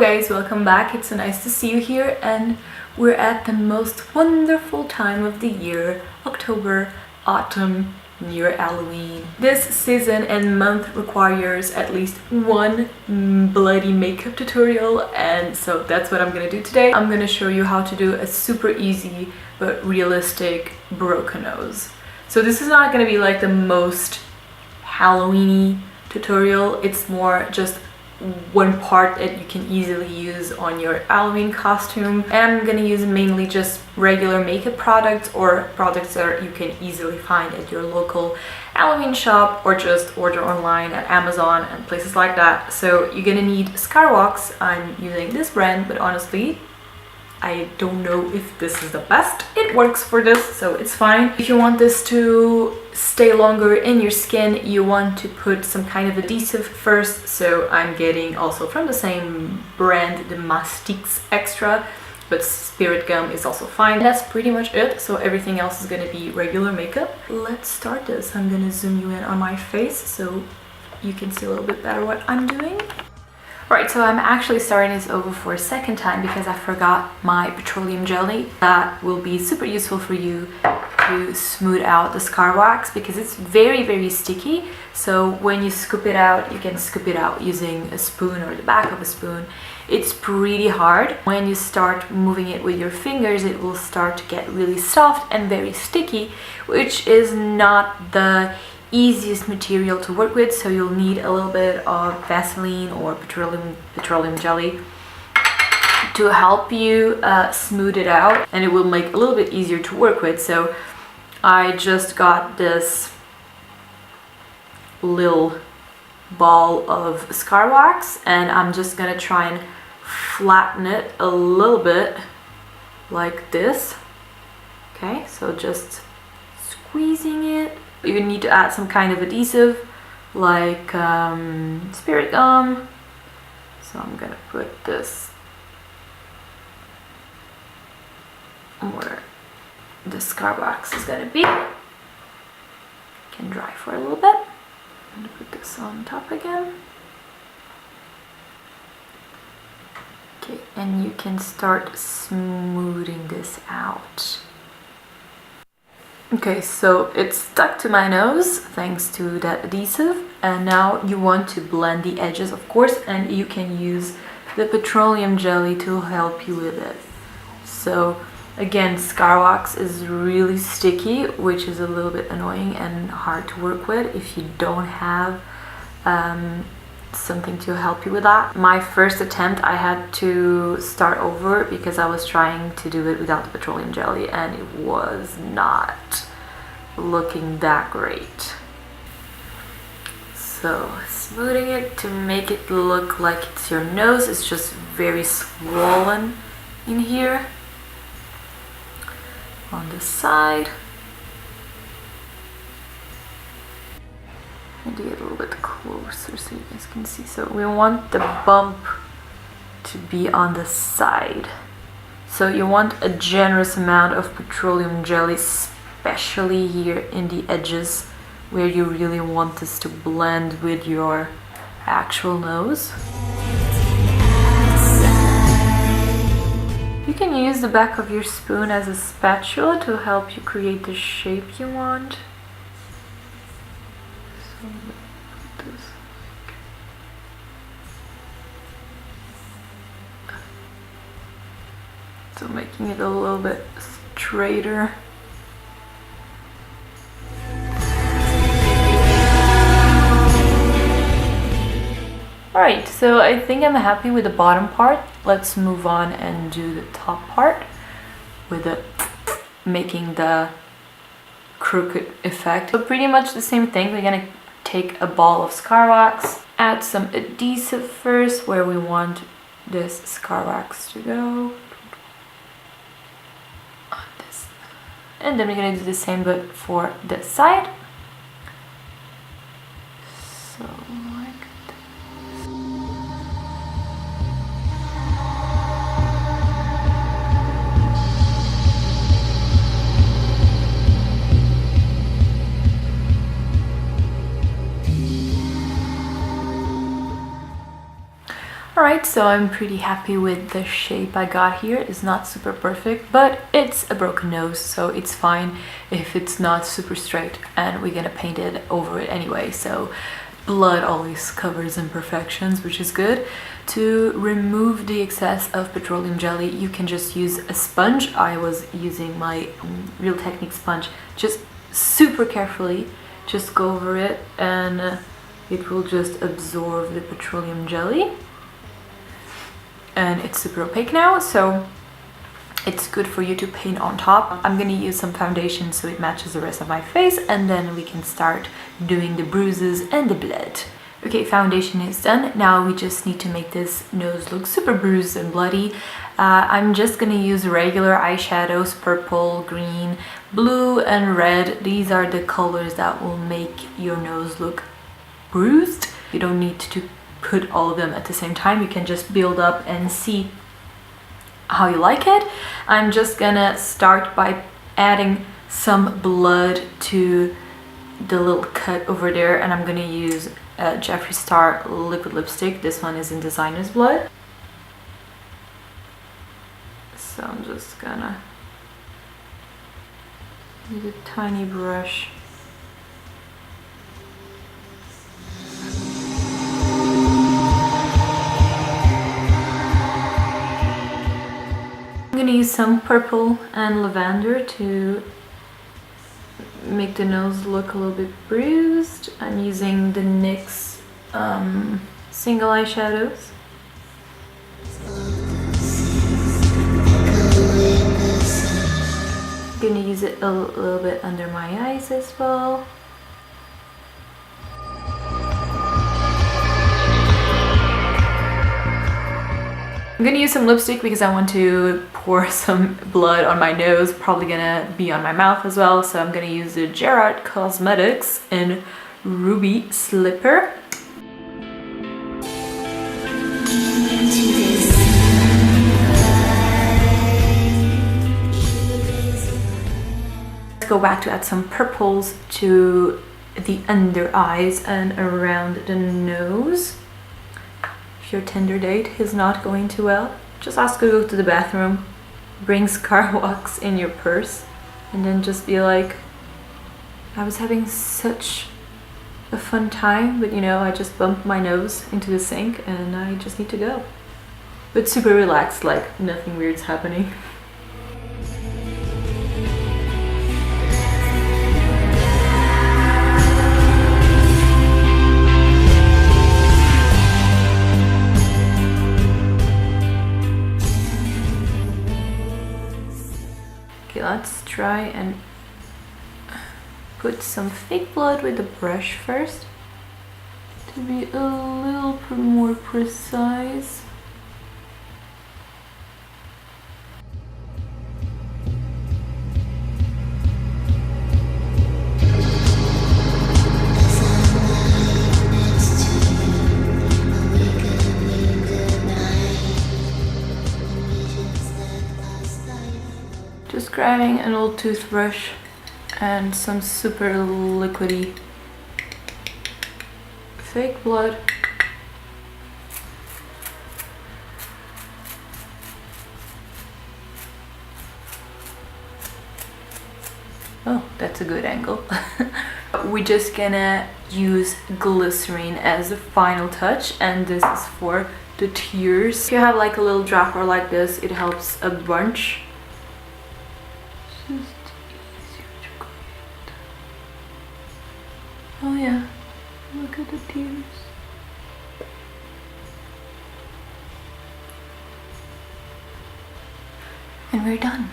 guys, welcome back. It's so nice to see you here, and we're at the most wonderful time of the year, October, autumn, near Halloween. This season and month requires at least one bloody makeup tutorial, and so that's what I'm gonna do today. I'm gonna show you how to do a super easy but realistic broken nose. So this is not gonna be like the most Halloween-y tutorial. It's more just one part that you can easily use on your Halloween costume, and I'm gonna use mainly just regular makeup products or products that you can easily find at your local Halloween shop or just order online at Amazon and places like that. So you're gonna need Scar Wax. I'm using this brand, but honestly I don't know if this is the best. It works for this, so it's fine. If you want this to stay longer in your skin, you want to put some kind of adhesive first. So I'm getting also from the same brand, the Mastix Extra, but spirit gum is also fine. That's pretty much it. So everything else is gonna be regular makeup. Let's start this. I'm gonna zoom you in on my face so you can see a little bit better what I'm doing. Right, so I'm actually starting this over for a second time because I forgot my petroleum jelly. That will be super useful for you to smooth out the scar wax because it's very sticky. So when you scoop it out, you can scoop it out using a spoon or the back of a spoon. It's pretty hard. When you start moving it with your fingers, it will start to get really soft and very sticky, which is not the easiest material to work with, so you'll need a little bit of Vaseline or petroleum jelly to help you smooth it out, and it will make a little bit easier to work with. So I just got this little ball of scar wax and I'm just gonna try and flatten it a little bit like this. Okay, so just squeezing it. You need to add some kind of adhesive like spirit gum. So I'm gonna put this where the scar wax is gonna be. Can dry for a little bit. I'm gonna put this on top again. Okay, and you can start smoothing this out. Okay, so it's stuck to my nose thanks to that adhesive, and now you want to blend the edges, of course, and you can use the petroleum jelly to help you with it. So again, scar wax is really sticky, which is a little bit annoying and hard to work with if you don't have something to help you with that. My first attempt, I had to start over because I was trying to do it without the petroleum jelly and it was not looking that great. So smoothing it to make it look like it's your nose. It's just very swollen in here on the side. Maybe a little bit closer so you guys can see. So we want the bump to be on the side. So you want a generous amount of petroleum jelly, especially here in the edges where you really want this to blend with your actual nose. You can use the back of your spoon as a spatula to help you create the shape you want. So making it a little bit straighter. Alright, so I think I'm happy with the bottom part. Let's move on and do the top part with the making the crooked effect. So pretty much the same thing. We're gonna take a ball of scar wax, add some adhesive first where we want this scar wax to go. And then we're gonna do the same but for this side. So like this. Alright, so I'm pretty happy with the shape I got here. It's not super perfect, but it's a broken nose, so it's fine if it's not super straight, and we're gonna paint it over it anyway, so blood always covers imperfections, which is good. To remove the excess of petroleum jelly, you can just use a sponge. I was using my Real Technique sponge. Just super carefully, just go over it, and it will just absorb the petroleum jelly. And it's super opaque now, so it's good for you to paint on top. I'm gonna use some foundation so it matches the rest of my face, and then we can start doing the bruises and the blood. Okay, foundation is done. Now we just need to make this nose look super bruised and bloody. I'm just gonna use regular eyeshadows, purple, green, blue, and red. These are the colors that will make your nose look bruised. You don't need to put all of them at the same time. You can just build up and see how you like it. I'm just gonna start by adding some blood to the little cut over there, and I'm gonna use Jeffree Star liquid lipstick. This one is in Designer's Blood. So I'm just gonna use a tiny brush. I'm gonna use some purple and lavender to make the nose look a little bit bruised. I'm using the NYX single eyeshadows. I'm gonna use it a little bit under my eyes as well. I'm gonna use some lipstick because I want to pour some blood on my nose, probably gonna be on my mouth as well, so I'm gonna use the Gerard Cosmetics in Ruby Slipper. Let's go back to add some purples to the under eyes and around the nose. If your Tinder date is not going too well, just ask her to go to the bathroom, bring Scar Wax in your purse, and then just be like, I was having such a fun time, but you know, I just bumped my nose into the sink and I just need to go. But super relaxed, like nothing weird's happening. Let's try and put some fake blood with the brush first to be a little more precise. Just grabbing an old toothbrush and some super liquidy fake blood. Oh, that's a good angle. We're just gonna use glycerin as the final touch, and this is for the tears. If you have like a little dropper like this, it helps a bunch. Just easier to create. Oh yeah, look at the tears. And we're done.